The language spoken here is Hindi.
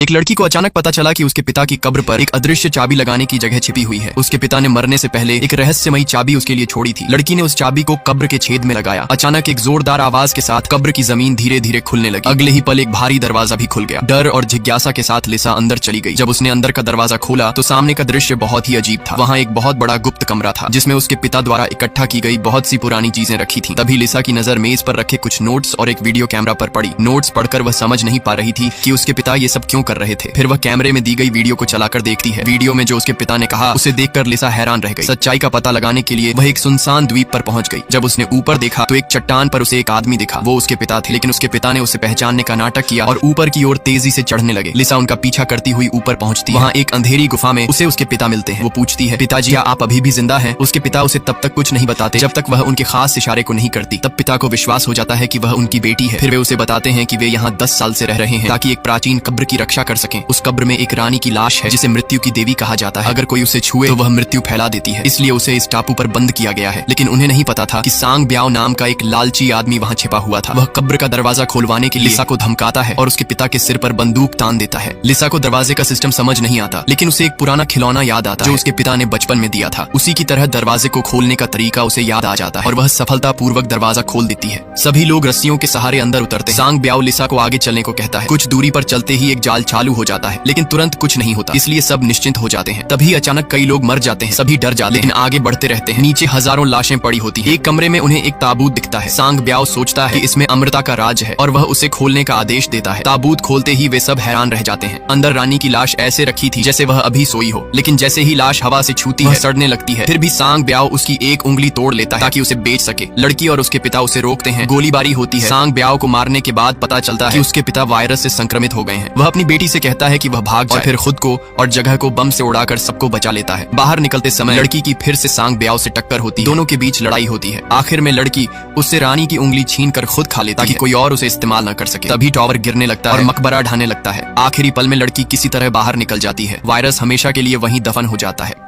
एक लड़की को अचानक पता चला कि उसके पिता की कब्र पर एक अदृश्य चाबी लगाने की जगह छिपी हुई है। उसके पिता ने मरने से पहले एक रहस्यमयी चाबी उसके लिए छोड़ी थी। लड़की ने उस चाबी को कब्र के छेद में लगाया। अचानक एक जोरदार आवाज के साथ कब्र की जमीन धीरे धीरे खुलने लगी। अगले ही पल एक भारी दरवाजा भी खुल गया। डर और जिज्ञासा के साथ लिसा अंदर चली गई। जब उसने अंदर का दरवाजा खोला तो सामने का दृश्य बहुत ही अजीब था। वहाँ एक बहुत बड़ा गुप्त कमरा था जिसमें उसके पिता द्वारा इकट्ठा की गई बहुत सी पुरानी चीजें रखी थी। तभी लिसा की नजर मेज पर रखे कुछ नोट्स और एक वीडियो कैमरा पर पड़ी। नोट्स पढ़कर वह समझ नहीं पा रही थी कि उसके पिता ये सब क्यों कर रहे थे। फिर वह कैमरे में दी गई वीडियो को चलाकर देखती है। वीडियो में जो उसके पिता ने कहा उसे देखकर लिसा हैरान रह गई। सच्चाई का पता लगाने के लिए वह एक सुनसान द्वीप पर पहुंच गई। जब उसने ऊपर देखा तो एक चट्टान पर उसे एक आदमी दिखा। वो उसके पिता थे, लेकिन उसके पिता ने उसे पहचानने का नाटक किया और ऊपर की ओर तेजी से चढ़ने लगे। लिसा उनका पीछा करती हुई ऊपर पहुंचती है। वहाँ एक अंधेरी गुफा में उसे उसके पिता मिलते हैं। वो पूछती है, पिताजी क्या आप अभी भी जिंदा हैं? उसके पिता उसे तब तक कुछ नहीं बताते जब तक वह उनके खास इशारे को नहीं करती। तब पिता को विश्वास हो जाता है कि वह उनकी बेटी है। फिर वे उसे बताते हैं कि वे यहाँ 10 साल से रह रहे हैं ताकि एक प्राचीन कब्र की रक्षा कर सकें। उस कब्र में एक रानी की लाश है जिसे मृत्यु की देवी कहा जाता है। अगर कोई उसे छुए तो वह मृत्यु फैला देती है, इसलिए उसे इस टापू पर बंद किया गया है। लेकिन उन्हें नहीं पता था कि सांग ब्याओ नाम का एक लालची आदमी वहाँ छिपा हुआ था। वह कब्र का दरवाजा खोलवाने के लिए लिसा को धमकाता है और उसके पिता के सिर पर बंदूक तान देता है। लिसा को दरवाजे का सिस्टम समझ नहीं आता, लेकिन उसे एक पुराना खिलौना याद आता है जो उसके पिता ने बचपन में दिया था। उसी की तरह दरवाजे को खोलने का तरीका उसे याद आ जाता है और वह सफलता पूर्वक दरवाजा खोल देती है। सभी लोग रस्सियों के सहारे अंदर उतरते हैं। सांग ब्याओ लिसा को आगे चलने को कहता है। कुछ दूरी पर चलते ही एक जाल चालू हो जाता है, लेकिन तुरंत कुछ नहीं होता, इसलिए सब निश्चिंत हो जाते हैं। तभी अचानक कई लोग मर जाते हैं। सभी डर जाते हैं, लेकिन आगे बढ़ते रहते हैं। नीचे हजारों लाशें पड़ी होती हैं। एक कमरे में उन्हें एक ताबूत दिखता है। सांग ब्याओ सोचता है कि इसमें अमृता का राज है और वह उसे खोलने का आदेश देता है। ताबूत खोलते ही वे सब हैरान रह जाते हैं। अंदर रानी की लाश ऐसे रखी थी जैसे वह अभी सोई हो, लेकिन जैसे ही लाश हवा से छूती है सड़ने लगती है। फिर भी सांग ब्याओ उसकी एक उंगली तोड़ लेता है ताकि उसे बेच सके। लड़की और उसके पिता उसे रोकते हैं। गोलीबारी होती है। सांग ब्याओ को मारने के बाद पता चलता है कि उसके पिता वायरस से संक्रमित हो गए हैं। वह अपनी बेटी से कहता है कि वह भाग जाए और फिर खुद को और जगह को बम से उड़ाकर सबको बचा लेता है। बाहर निकलते समय लड़की की फिर से सांग ब्याओ से टक्कर होती है। दोनों के बीच लड़ाई होती है। आखिर में लड़की उससे रानी की उंगली छीन कर खुद खा लेती है ताकि कोई और उसे इस्तेमाल न कर सके। तभी टॉवर गिरने लगता है और मकबरा ढहने लगता है। आखिरी पल में लड़की किसी तरह बाहर निकल जाती है। वायरस हमेशा के लिए वहीं दफन हो जाता है।